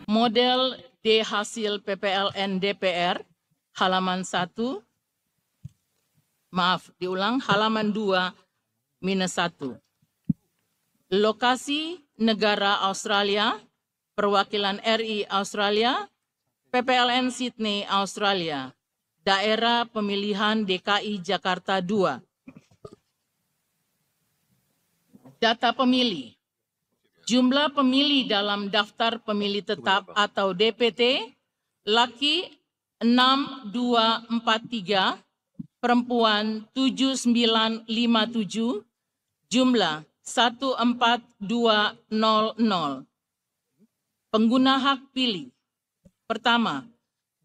Model D hasil PPLN DPR, halaman 1, halaman 2-1. Lokasi negara Australia, perwakilan RI Australia, PPLN Sydney Australia, daerah pemilihan DKI Jakarta 2. Data pemilih. Jumlah pemilih dalam daftar pemilih tetap atau DPT, laki 6243, perempuan 7957, jumlah 14200. Pengguna hak pilih. Pertama,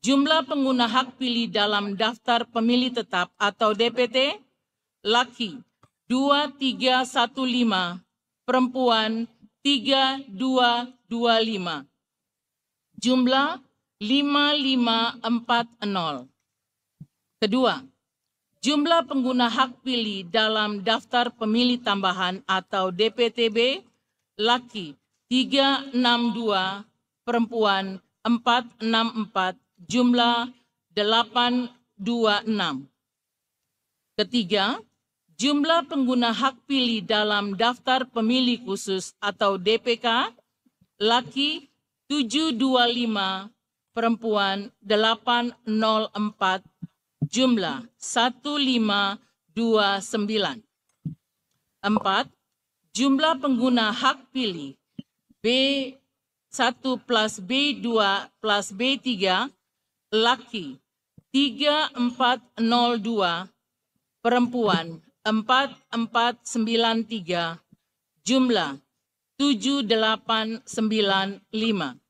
jumlah pengguna hak pilih dalam daftar pemilih tetap atau DPT, laki 2315, perempuan 3225, jumlah 5540. Kedua, jumlah pengguna hak pilih dalam daftar pemilih tambahan atau DPTB, laki 362, perempuan 464, jumlah 826. Ketiga, jumlah pengguna hak pilih dalam daftar pemilih khusus atau DPK, laki 725, perempuan 804, jumlah 1529. 4. Jumlah pengguna hak pilih B1 plus B2 plus B3, laki 3402, perempuan 4493, jumlah 7895.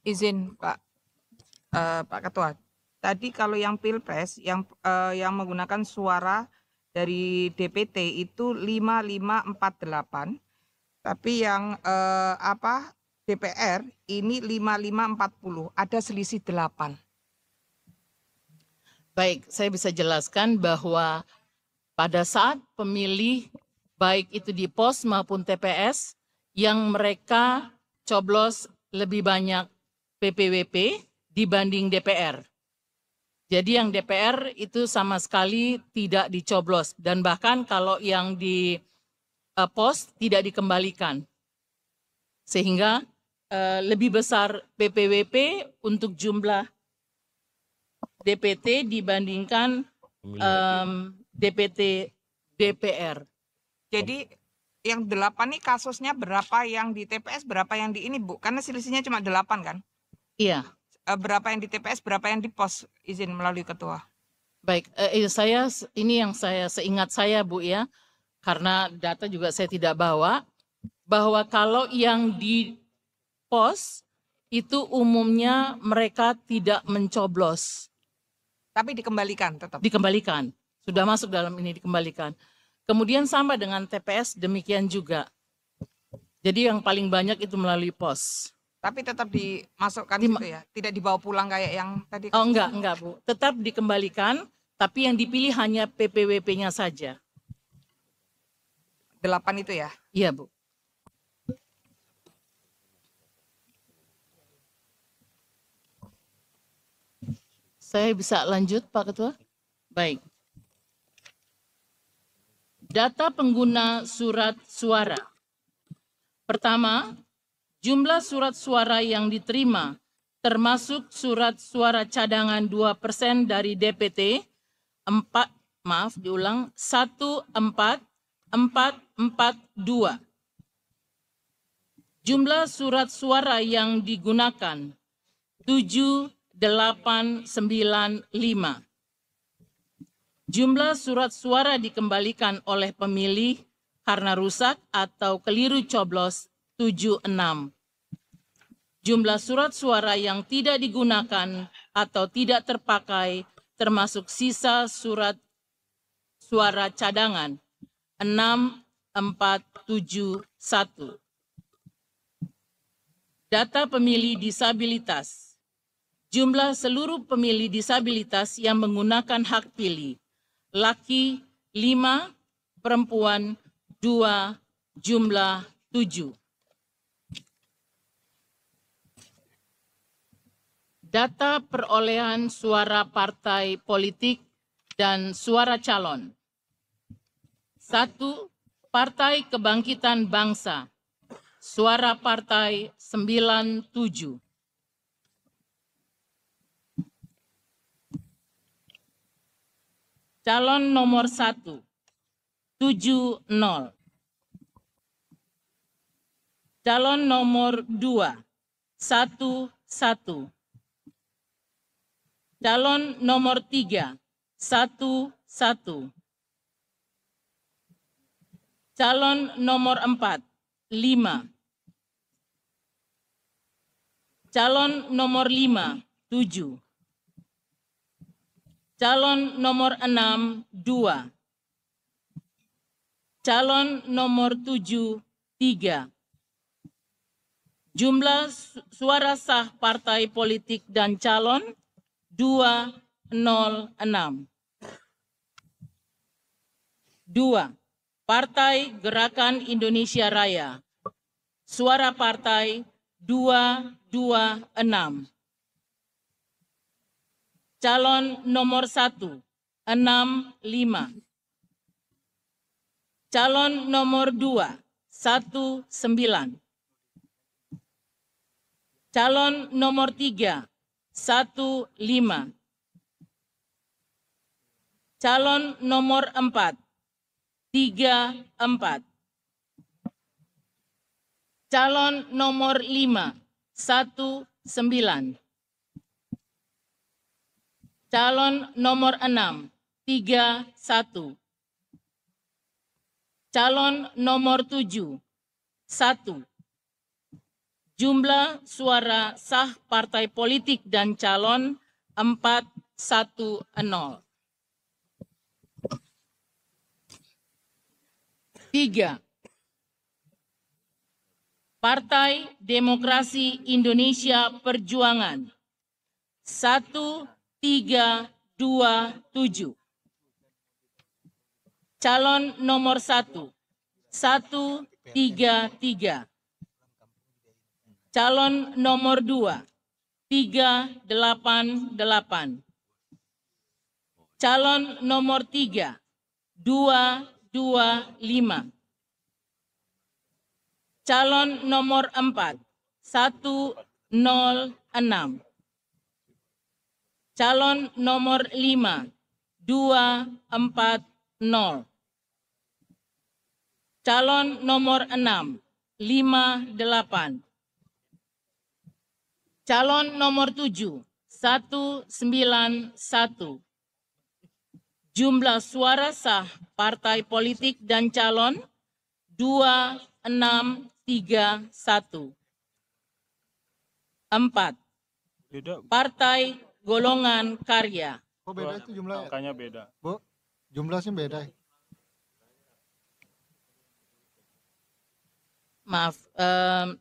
Izin Pak Ketua. Tadi kalau yang Pilpres yang menggunakan suara dari DPT itu 5548, tapi yang DPR ini 5540, ada selisih 8. Baik, saya bisa jelaskan bahwa pada saat pemilih, baik itu di pos maupun TPS, yang mereka coblos lebih banyak PPWP dibanding DPR. Jadi yang DPR itu sama sekali tidak dicoblos, dan bahkan kalau yang di pos tidak dikembalikan. Sehingga lebih besar PPWP untuk jumlah DPT dibandingkan DPT DPR. Jadi yang 8 nih kasusnya berapa yang di TPS, berapa yang di ini, Bu? Karena selisihnya cuma 8 kan? Iya. Berapa yang di TPS, berapa yang di pos? Izin melalui ketua. Baik, ini yang seingat saya, Bu, ya. Karena data juga saya tidak bawa, bahwa kalau yang di pos itu umumnya mereka tidak mencoblos. Tapi dikembalikan tetap? Dikembalikan, sudah masuk dalam ini dikembalikan. Kemudian sama dengan TPS demikian juga. Jadi yang paling banyak itu melalui pos. Tapi tetap dimasukkan gitu ya? Tidak dibawa pulang kayak yang tadi? Oh enggak Bu. Tetap dikembalikan, tapi yang dipilih hanya PPWP-nya saja. 8 itu ya? Iya, Bu. Saya bisa lanjut, Pak Ketua? Baik. Data pengguna surat suara. Pertama, jumlah surat suara yang diterima, termasuk surat suara cadangan 2% dari DPT, 14442. Jumlah surat suara yang digunakan, 7895. Jumlah surat suara dikembalikan oleh pemilih karena rusak atau keliru coblos, 76. Jumlah surat suara yang tidak digunakan atau tidak terpakai termasuk sisa surat suara cadangan, 6471. Data pemilih disabilitas. Jumlah seluruh pemilih disabilitas yang menggunakan hak pilih, laki 5, perempuan 2, jumlah 7. Data perolehan suara partai politik dan suara calon. 1. Partai Kebangkitan Bangsa. Suara partai 97. Calon nomor 1, 70. Calon nomor 2, 11. Calon nomor 3, 11. Calon nomor 4, 5. Calon nomor 5, 7. Calon nomor 6, 2. Calon nomor 7, 3. Jumlah suara sah partai politik dan calon 206. 2. Partai Gerakan Indonesia Raya. Suara partai 226. Calon nomor 1, 65. Calon nomor 2, 19. Calon nomor 3, 15. Calon nomor 4, 34. Calon nomor 5, 19. Calon nomor 6, 31. Calon nomor 7, 1. Jumlah suara sah partai politik dan calon 410. 3. Partai Demokrasi Indonesia Perjuangan 1327. Calon nomor 1, 133. Calon nomor 2, 388. Calon nomor 3, 225. Calon nomor 4, 106. Calon nomor 5, 240. Calon nomor 6, 58. Calon nomor 7, 191. Jumlah suara sah partai politik dan calon 2631. 4. Partai Golongan Karya. Oh beda itu jumlahnya? Angkanya beda. Bu, jumlahnya beda. Maaf,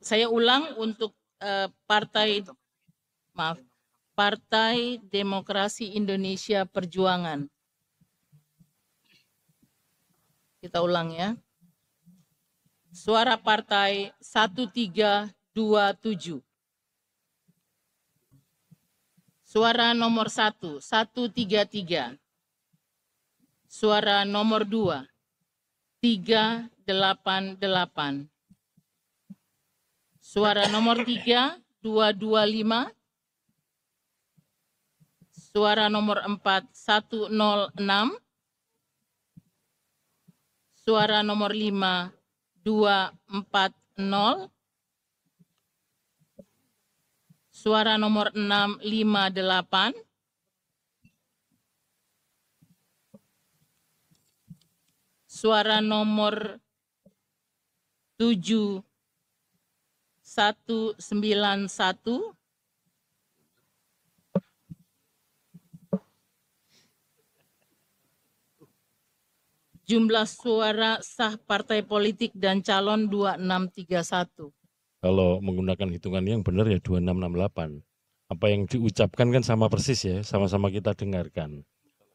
saya ulang untuk Partai Demokrasi Indonesia Perjuangan. Kita ulang ya. Suara partai 1327. Suara nomor 1, 133. Suara nomor 2, 388. Suara nomor 3, 225. Suara nomor 4, 106. Suara nomor 5, 240. Suara nomor 6, 58. Suara nomor 7, 191. Jumlah suara sah partai politik dan calon 2631. Kalau menggunakan hitungan yang benar ya 2668. Apa yang diucapkan kan sama persis ya, sama-sama kita dengarkan.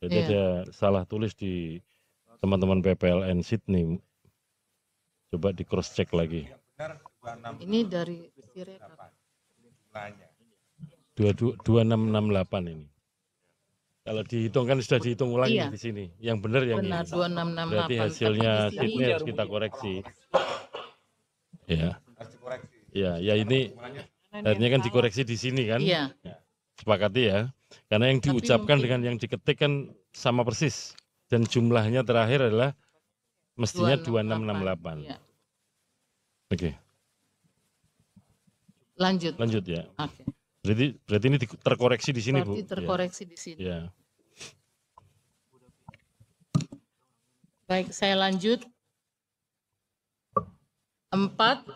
Jadi ada salah tulis di teman-teman PPLN Sydney. Coba di cross check lagi. Ini dari Sirekap. 2668 ini. Kalau dihitung kan sudah dihitung ulang Iya. di sini. Yang benar yang Benar, ini. 2668. Berarti hasilnya Tapi di sini- Sydney harus kita koreksi. Ya. Ya, ya ini akhirnya kan dikoreksi di sini kan. Iya, Sepakati ya. Karena yang Tapi diucapkan mungkin- dengan yang diketik kan sama persis. Dan jumlahnya terakhir adalah mestinya 2668. Iya. Oke, Lanjut. lanjut ya. Oke. Berarti ini terkoreksi di sini, Bu. Berarti terkoreksi di sini. Ya. Baik, saya lanjut. 4.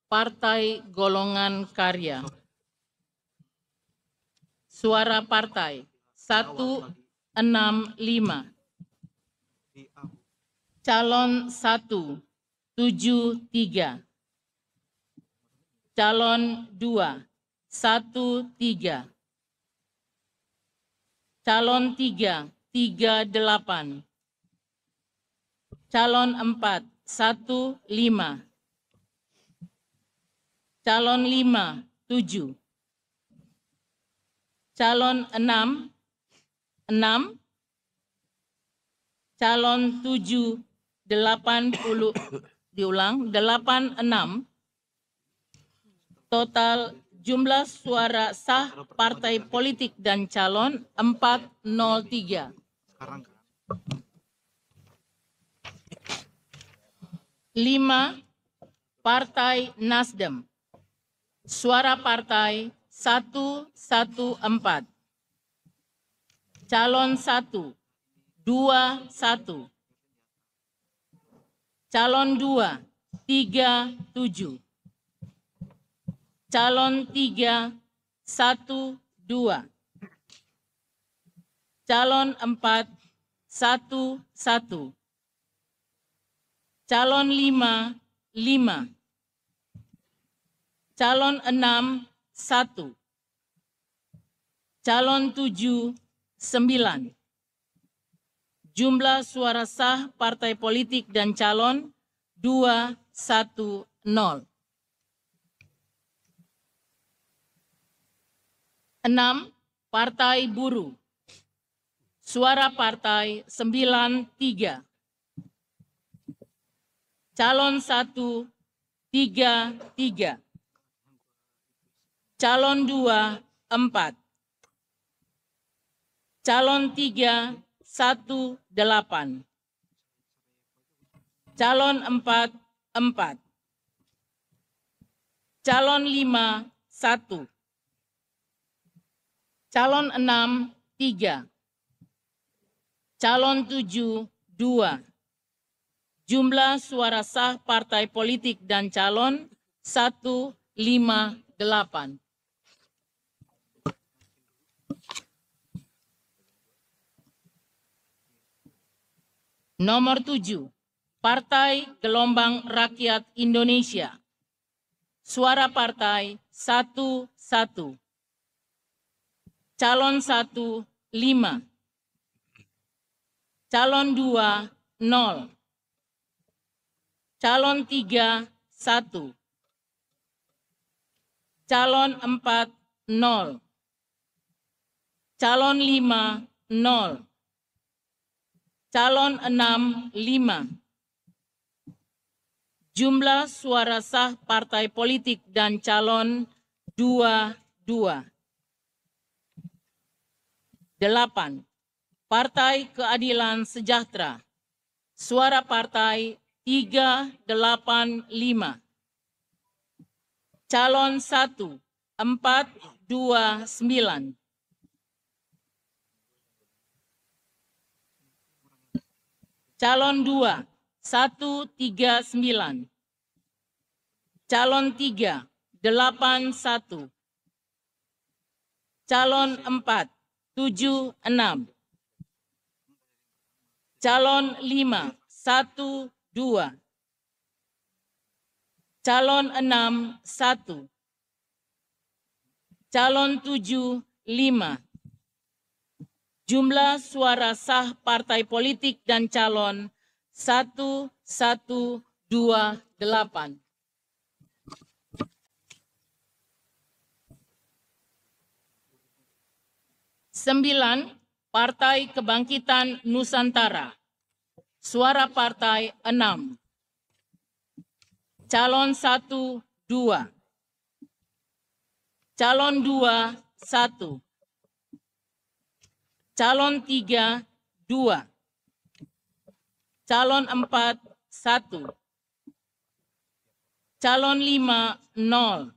Partai Golongan Karya. Suara partai 165. Calon 1 73. Calon 2 13. Calon 3 38. Calon 4 15. Calon 5 7. Calon 6 6. Calon 7 80. Diulang 86. Total jumlah suara sah partai politik dan calon 403. 5. Partai Nasdem. Suara partai 114. Calon 1 21. Calon 2 37. Calon 3 12. Calon 4 11. Calon 5 5. Calon 6 1. Calon 7 9. Jumlah suara sah partai politik dan calon 210. 6. Partai Buruh. Suara partai 93. Calon 1 33. Calon 2 4. Calon 3 18. Calon 4 4. Calon 5 1. Calon 6 3. Calon 7 2. Jumlah suara sah partai politik dan calon 158. Nomor 7. Partai Gelombang Rakyat Indonesia. Suara partai 11. Calon 1 5. Calon 2 0. Calon 3 1. Calon 4 0. Calon 5 0. Calon 6 5. Jumlah suara sah partai politik dan calon 22. 8. Partai Keadilan Sejahtera. Suara partai 385. Calon 1 429. Calon 2 139. Calon 3 81. Calon 4 76. Calon 5 12. Calon 6 1. Calon 7 5. Jumlah suara sah partai politik dan calon 1128. 9, Partai Kebangkitan Nusantara. Suara partai 6. Calon 1, 2. Calon 2, 1. Calon 3, 2. Calon 4, 1. Calon 5, 0.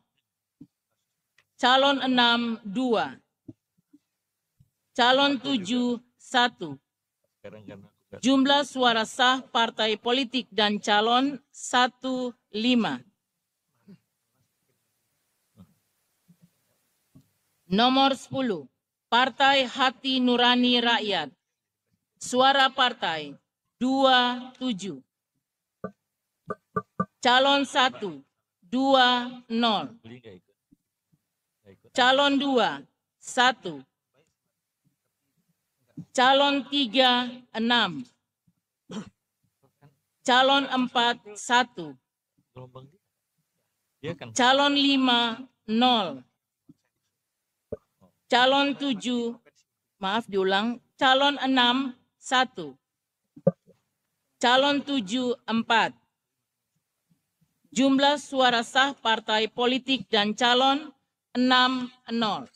Calon 6, 2. Calon 7, 1. Jumlah suara sah partai politik dan calon 1, 5. Nomor 10, Partai Hati Nurani Rakyat. Suara partai 2, 7. Calon 1, 2, 0. Calon 2, 1. Calon 3, 6. Calon 4, 1. Calon 5, 0. Calon 7, maaf diulang, calon 6, 1. Calon 7, 4. Jumlah suara sah partai politik dan calon 6, 0.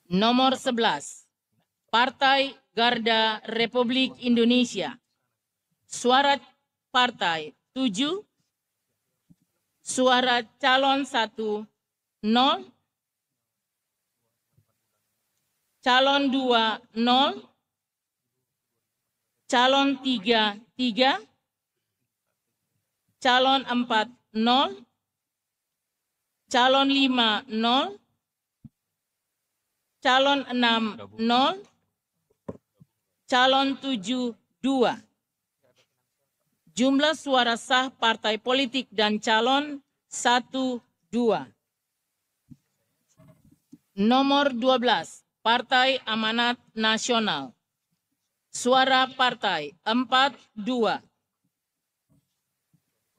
Nomor 11, Partai Garda Republik Indonesia. Suara partai 7, suara calon 1, 0. Calon 2, 0. Calon 3, 3. Calon 4, 0. Calon 5, 0. Calon 6, 0. Calon 7, 2. Jumlah suara sah partai politik dan calon 1, 2. Nomor 12, Partai Amanat Nasional. Suara partai 4, 2.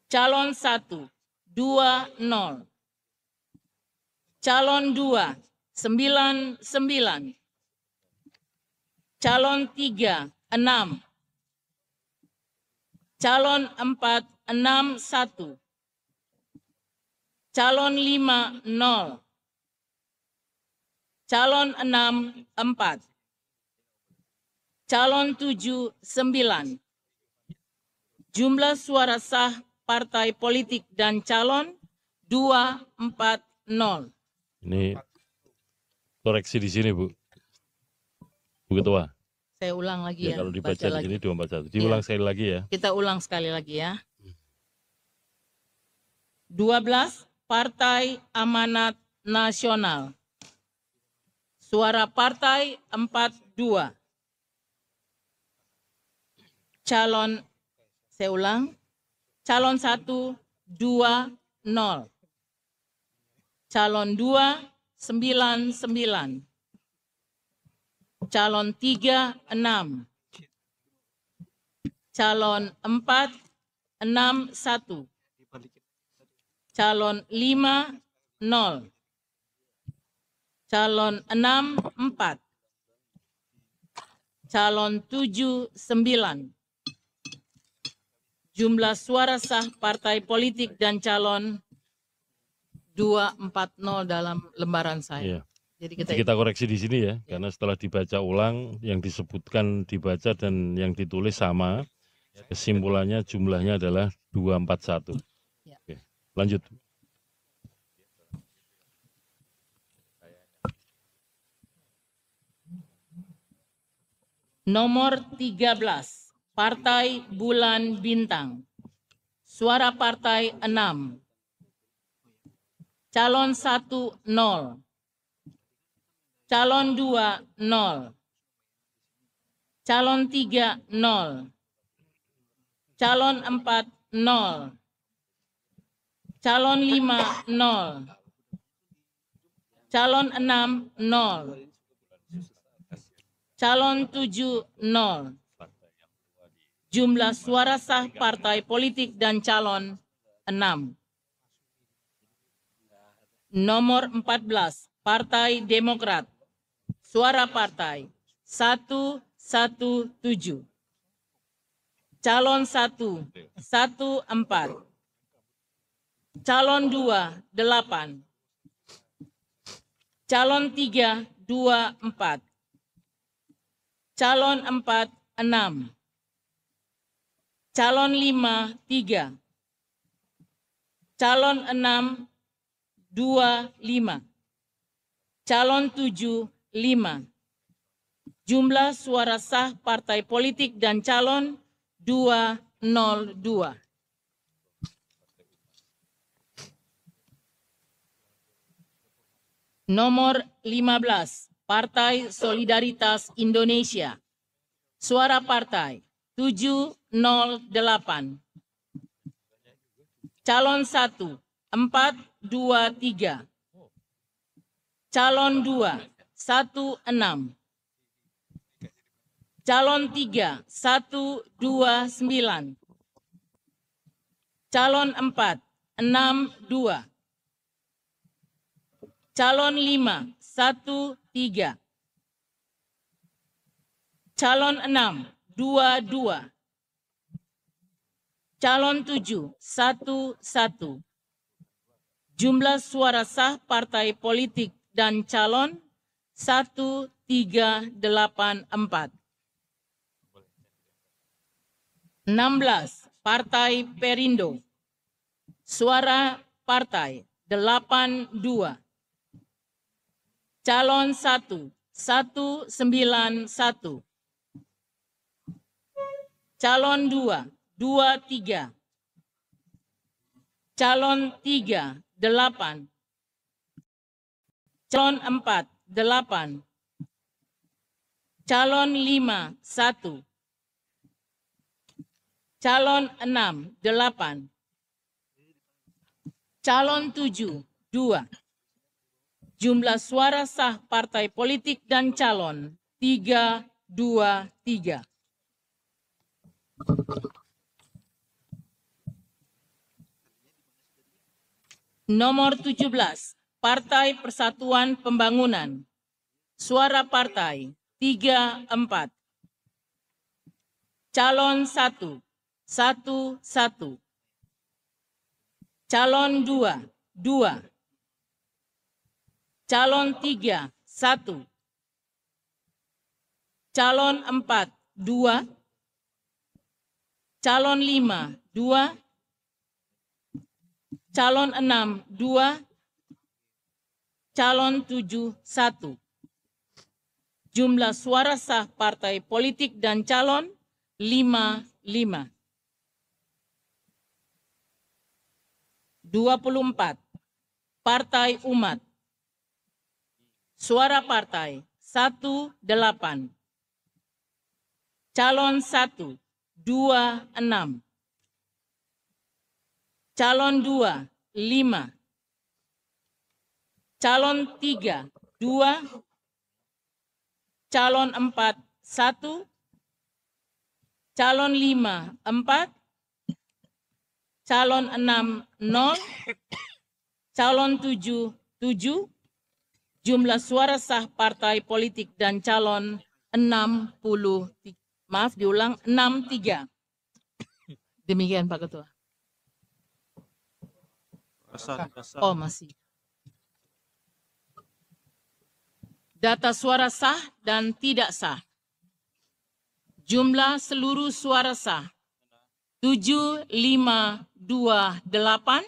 Calon 1, 2, 0. Calon 2, 9, 9. Calon 3, 6. Calon 4, 6, 1. Calon 5, 0. Calon 6, 4. Calon 7, 9. Jumlah suara sah partai politik dan calon 2, 4, 0. Ini koreksi di sini, Bu. Bu Ketua. Saya ulang lagi ya. Kalau dibaca di lagi. sini 241. Diulang sekali lagi ya. Kita ulang sekali lagi ya. 12, Partai Amanat Nasional. Suara partai 4, 2. Calon, saya ulang. Calon 1, 2, 0. Calon 2, 9, 9. Calon 3, 6. Calon 4, 6, 1. Calon 5, 0. Calon 6, 4. Calon 7, 9. Jumlah suara sah partai politik dan calon 240 dalam lembaran saya. Iya. Jadi Kita koreksi di sini ya, karena setelah dibaca ulang, yang disebutkan dibaca dan yang ditulis sama, kesimpulannya jumlahnya adalah 241. Ya. Oke, lanjut. Nomor 13, Partai Bulan Bintang. Suara partai 6. Calon 1, 0. Calon 2, 0. Calon 3, 0. Calon 4, 0. Calon 5, 0. Calon 6, 0. Calon 7, 0. Jumlah suara sah partai politik dan calon 6. Nomor 14, Partai Demokrat. Suara partai 117. Calon 1, 14. Calon 2, 8. Calon 3, 24. Calon 4, 6. Calon 5, 3. Calon 6, 25. Calon 7, 5. Jumlah suara sah partai politik dan calon 202. Nomor 15, Partai Solidaritas Indonesia. Suara partai 708. Calon 1, 423. Calon 2, 16. Calon 3, 129. Calon 4, 62. Calon 5, 13. Calon 6, 22. Calon 7, 11. Jumlah suara sah partai politik dan calon 1384. 16, Partai Perindo. Suara partai 82. Calon 1, 191. Calon 2, 23. Calon 3, 8. Calon 4, 8. Calon 5, 1. Calon 6, 8. Calon 7, 2. Jumlah suara sah partai politik dan calon 323. Nomor 17, Partai Persatuan Pembangunan. Suara partai 34. Calon 1, 11. Calon 2, 2. Calon 3, 1. Calon 4, 2. Calon 5, 2. Calon 6, 2. Calon 7, 1. Jumlah suara sah partai politik dan calon 55. 24. Partai Umat. Suara partai 18. Calon 1, 26. Calon 2, 5. Calon 3, 2. Calon 4, 1. Calon 5, 4. Calon 6, 0. Calon 7, 7. Jumlah suara sah partai politik dan calon 60. Maaf, diulang 63. Demikian Pak Ketua. Oh, masih. Data suara sah dan tidak sah. Jumlah seluruh suara sah 7528.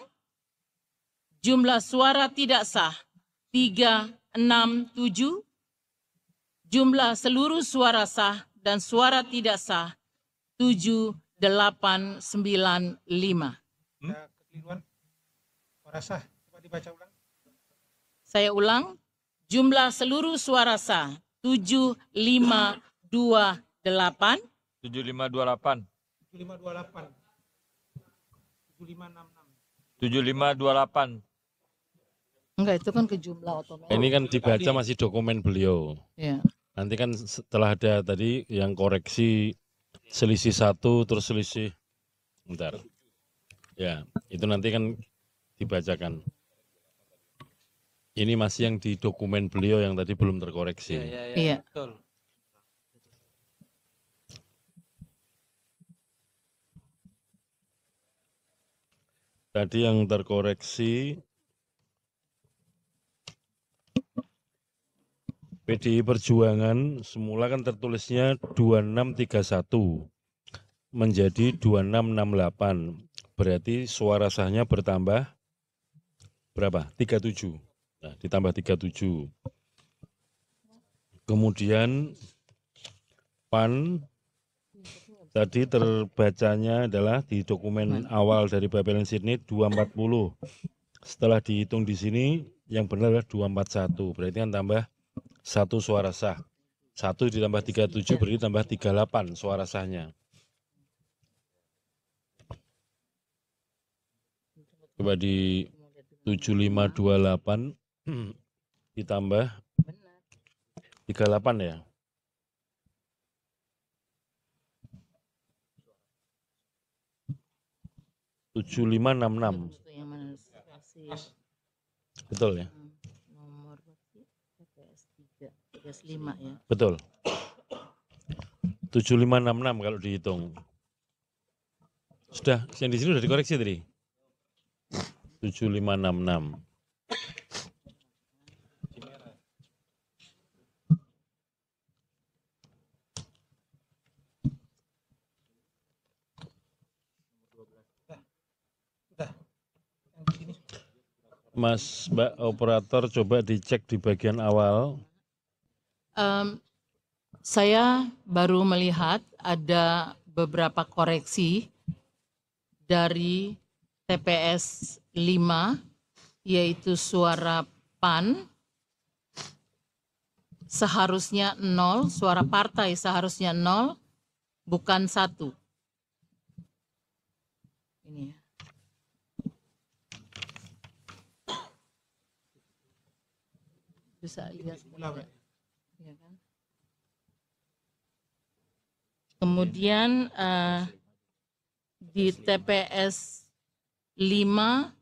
Jumlah suara tidak sah 367. Jumlah seluruh suara sah dan suara tidak sah 7895. Kekeliruan suara sah. Coba dibaca ulang. Saya ulang, jumlah seluruh suara sah 7528. 7528. 7528. 7566. 7528. Enggak, itu kan ke jumlah otomatis. Ini kan dibaca masih dokumen beliau. Ya. Nanti kan setelah ada tadi yang koreksi selisih 1 terus selisih. Bentar. Ya, itu nanti kan dibacakan. Ini masih yang di dokumen beliau yang tadi belum terkoreksi. Iya. Betul. Tadi yang terkoreksi PDI Perjuangan semula kan tertulisnya 2631 menjadi 2668. Berarti suara sahnya bertambah berapa? 37. Nah, ditambah 37. Kemudian PAN tadi terbacanya adalah di dokumen awal dari BPLN Sydney 240. Setelah dihitung di sini yang benar adalah 241. Berarti kan tambah 1 suara sah. 1 ditambah 37 berarti tambah 38 suara sahnya. Coba di 7528 ditambah 38 ya. Tujuh lima enam enam, Yang mana? betul ya? Nomor TPS 335 ya. Betul. 7566 kalau dihitung. Sudah, yang di sini sudah dikoreksi tadi. 7566. Yang di sini Mas, Mbak operator coba dicek di bagian awal. Saya baru melihat ada beberapa koreksi dari TPS 5, yaitu suara PAN seharusnya 0, suara partai seharusnya 0, bukan 1. Ini ya. Bisa lihat. Ya kan? Kemudian di TPS 5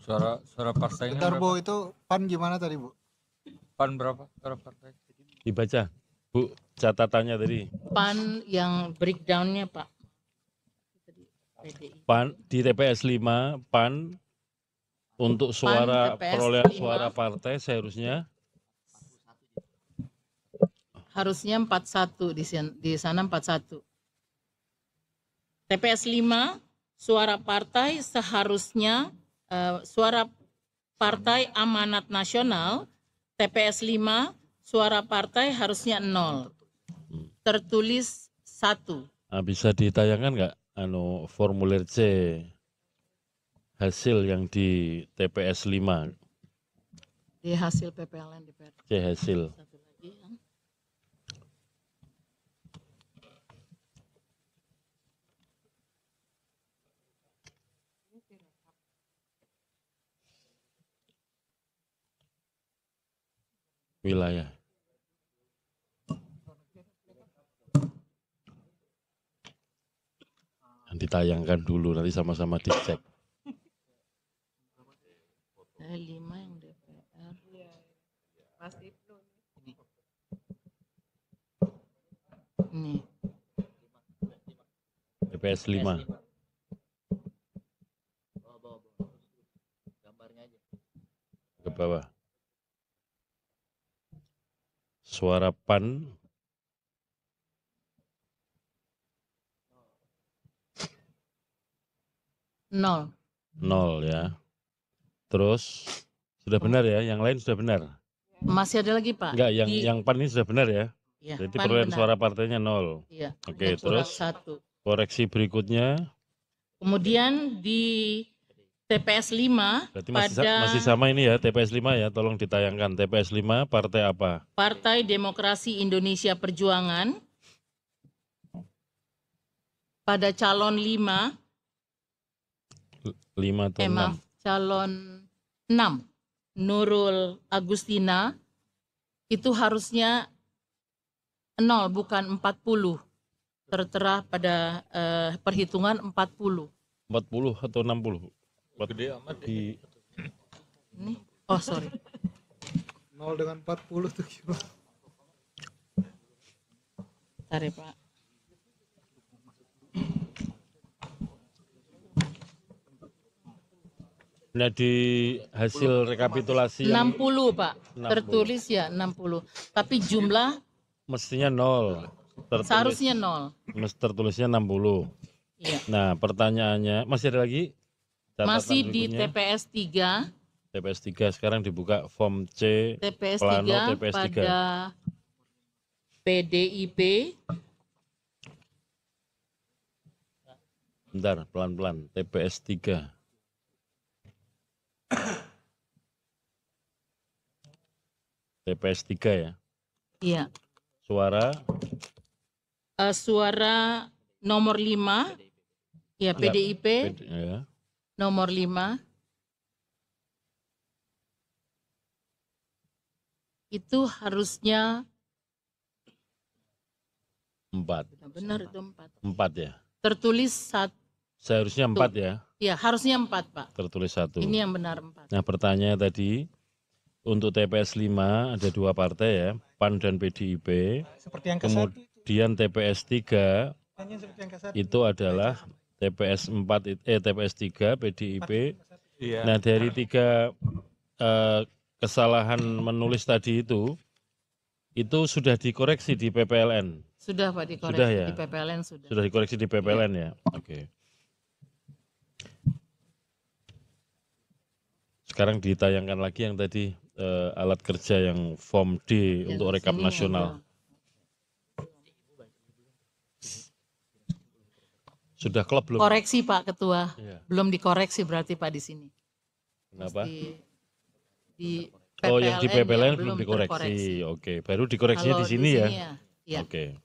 Suara partainya Bentar berapa? Bu, itu PAN gimana tadi Bu? PAN berapa? Suara partai. Dibaca, Bu, catatannya tadi. PAN yang breakdown-nya Pak. PDI. PAN di TPS 5, PAN untuk suara TPS perolehan 5. suara partai seharusnya Harusnya 41 di sana 41. TPS 5 suara partai seharusnya suara partai amanat nasional, TPS 5 suara partai harusnya 0. Tertulis 1. Nah, bisa ditayangkan nggak formulir C hasil yang di TPS 5 Di hasil PPLN DPR. C hasil. Satu lagi ya. Wilayah. Ditayangkan dulu nanti sama-sama dicek. 5 yang DPR. Pasti Ini. TPS 5. Ke bawah. Suara PAN 0. 0 ya. Terus sudah benar ya, yang lain sudah benar. Masih ada lagi Pak? Enggak, Di- yang PAN ini sudah benar ya. ya, Jadi PAN perolehan benar. suara partainya 0. Iya. Oke, yang kurang terus 1. koreksi berikutnya Kemudian di TPS 5 berarti pada masih sama ini ya, TPS 5 ya, tolong ditayangkan. TPS 5 partai apa? Partai Demokrasi Indonesia Perjuangan pada calon 5, 5 atau 6? maaf, calon 6 Nurul Agustina itu harusnya 0 bukan 40. Tertera pada perhitungan 40. 40 atau 60? Gede amat di Ini. Oh, sorry. 0 dengan 40 tuh gimana? Bentar ya, Pak. nah di hasil rekapitulasi yang 60, Pak. 60. Tertulis ya 60. Tapi jumlah mestinya 0. seharusnya 0. Tertulisnya 60. Iya. Nah, pertanyaannya masih ada lagi? Catatan Masih di berikutnya? TPS 3. TPS 3 sekarang dibuka form C TPS Plano 3 TPS 3. pada PDIP. Bentar, pelan-pelan. TPS 3. TPS 3 ya. Iya. Suara Suara nomor 5. Ya, Enggak, PDIP ya. nomor 5. Itu harusnya 4. benar itu 4. 4 ya. Tertulis 1. Seharusnya 4 ya. Ya, harusnya 4, Pak. Tertulis 1. Ini yang benar 4. Nah, pertanyaan tadi untuk TPS 5 ada 2 partai ya, PAN dan PDIP. Seperti yang ke satu itu. Kemudian TPS 3 Tanya seperti yang ke satu. itu adalah TPS 4 TPS 3 PDIP. Iya. Nah, dari 3 kesalahan menulis tadi itu sudah dikoreksi di PPLN. Sudah, Pak, dikoreksi Sudah ya? di PPLN sudah. Sudah dikoreksi di PPLN ya. Oke. Sekarang ditayangkan lagi yang tadi alat kerja yang form D Ya, untuk rekap sini nasional. Sudah klop belum? Koreksi, Pak Ketua. Iya. Belum dikoreksi berarti, Pak, di sini. Kenapa? Di Oh, yang di PPLN ya, belum dikoreksi. terkoreksi. Oke, baru dikoreksinya Kalau di sini ya. Ya. Oke.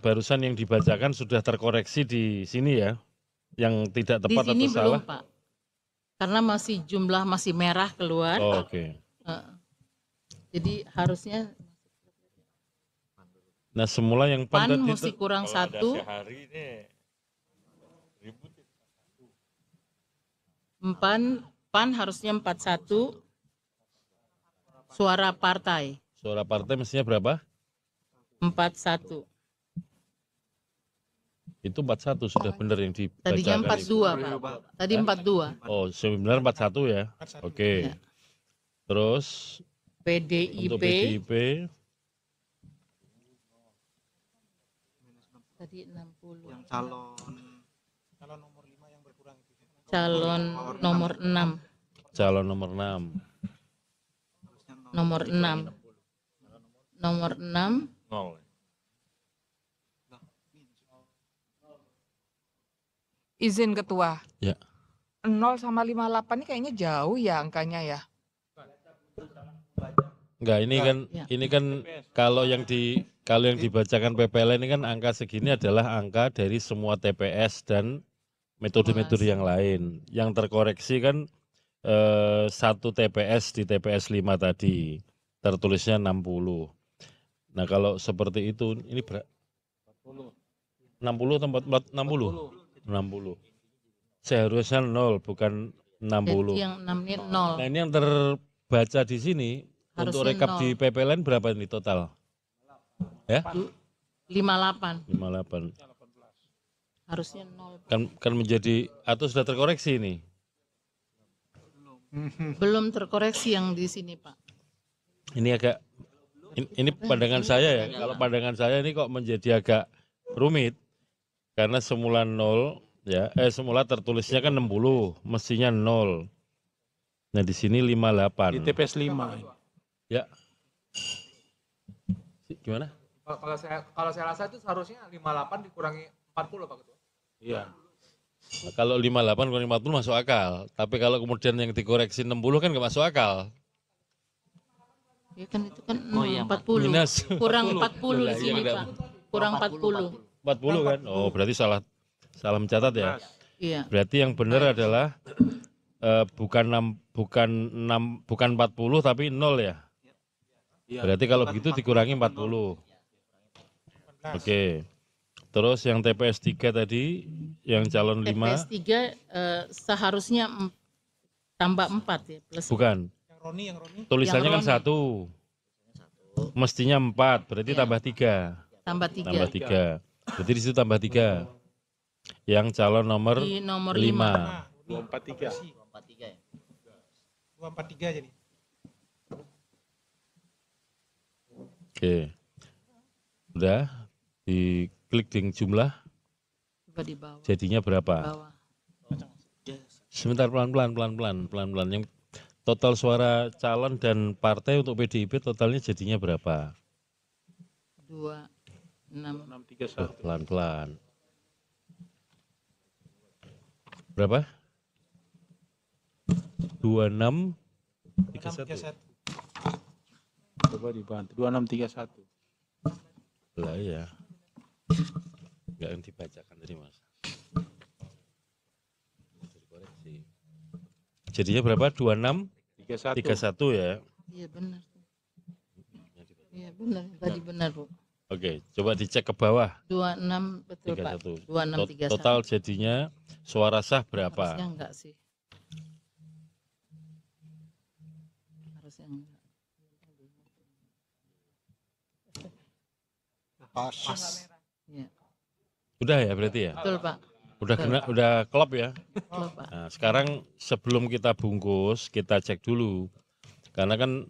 Barusan yang dibacakan sudah terkoreksi di sini ya. Yang tidak Di tepat sini atau belum, salah. Pak. Karena masih jumlah masih merah keluar. Oh, oke. Jadi harusnya Nah, semula yang PAN tadi mesti itu kurang 1. Sehari ini ribut. PAN harusnya 41. Suara partai suara partai mestinya berapa? 41. Itu 41 sudah benar yang dibacakan. Tadinya itu. 42, Pak. Tadi 42. Oh, sebenarnya 41 ya. 41. Oke. Ya. Terus untuk PDIP PDIP tadi 60. Yang calon Kalau nomor 5 yang berkurang itu. Calon nomor 6. calon nomor 6. Nomor 6. Nomor 6 Nol. Izin Ketua. Ya. 0 sama 58 ini kayaknya jauh ya angkanya ya. Enggak, Ya. ini kan kalau yang dibacakan PPLN ini kan angka segini adalah angka dari semua TPS dan metode-metode yang lain. Yang terkoreksi kan satu TPS di TPS 5 tadi. Tertulisnya 60. Nah, kalau seperti itu ini 60 atau 60? 60. Seharusnya 0 bukan 60. Jadi yang 6 ini 0. Nah, ini yang terbaca di sini untuk Harusnya rekap 0. di PPLN berapa ini total? Ya? 58. 58. Harusnya 0. Kan menjadi atau sudah terkoreksi ini? Belum terkoreksi yang di sini, Pak. Ini agak ini pandangan saya ya. Kalau pandangan saya ini kok menjadi agak rumit karena semula 0 ya, semula tertulisnya kan 60, mestinya 0. Nah, di sini 58. Di TPS 5. Ya. Gimana? Kalau saya rasa itu seharusnya 58 dikurangi 40, Pak Ketua. Iya. Nah, kalau 58 kurang 50 masuk akal. Tapi kalau kemudian yang dikoreksi 60 kan nggak masuk akal. Ya kan itu kan 40. Minus. Kurang 40 di Iya, sini, iya. Pak. Kurang 40. 40 kan? Oh, berarti salah mencatat ya. Iya. Berarti yang benar adalah bukan 40 tapi 0 ya. Berarti kalau begitu dikurangi 40. Oke. Terus yang TPS 3 tadi yang calon 5 TPS 3 seharusnya tambah 4 ya plus. bukan. Yang Roni. Tulisannya kan Roni. 1. Mestinya 4, berarti Iya. tambah 3. Tambah 3 Tambah 3. Berarti di situ tambah 3. Yang calon nomor di nomor 5. 243. 243 jadi. Oke. Udah diklik di jumlah Coba di bawah. jadinya berapa? Bawah. Sebentar pelan-pelan. Yang total suara calon dan partai untuk PDIP totalnya jadinya berapa? 2, 6. 631. Pelan-pelan. Berapa? 26 31. 631. Coba dibantu. 2631. Lah ya. Enggak yang dibacakan tadi Mas. Dikoreksi. Jadinya berapa? 26 31. 31 ya. Iya benar. Iya benar. Tadi benar, Bu. Oke, coba dicek ke bawah. 26 betul, Pak. 31. 26 31. Total jadinya suara sah berapa? Harusnya enggak sih. Harusnya enggak. Pas. Iya. Udah ya berarti ya? Betul, Pak. Udah klop ya? Betul, Pak. Nah, sekarang sebelum kita bungkus, kita cek dulu. Karena kan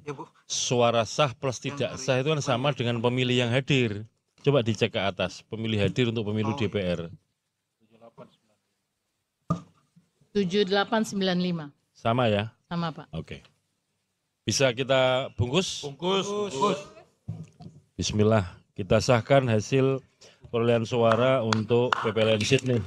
suara sah plus tidak sah itu kan sama dengan pemilih yang hadir. Coba dicek ke atas, pemilih hadir untuk pemilu DPR. 7895. Sama ya? Sama, Pak. Oke. Bisa kita bungkus? Bungkus. Bismillah, kita sahkan hasil perolehan suara untuk PPLN Sydney.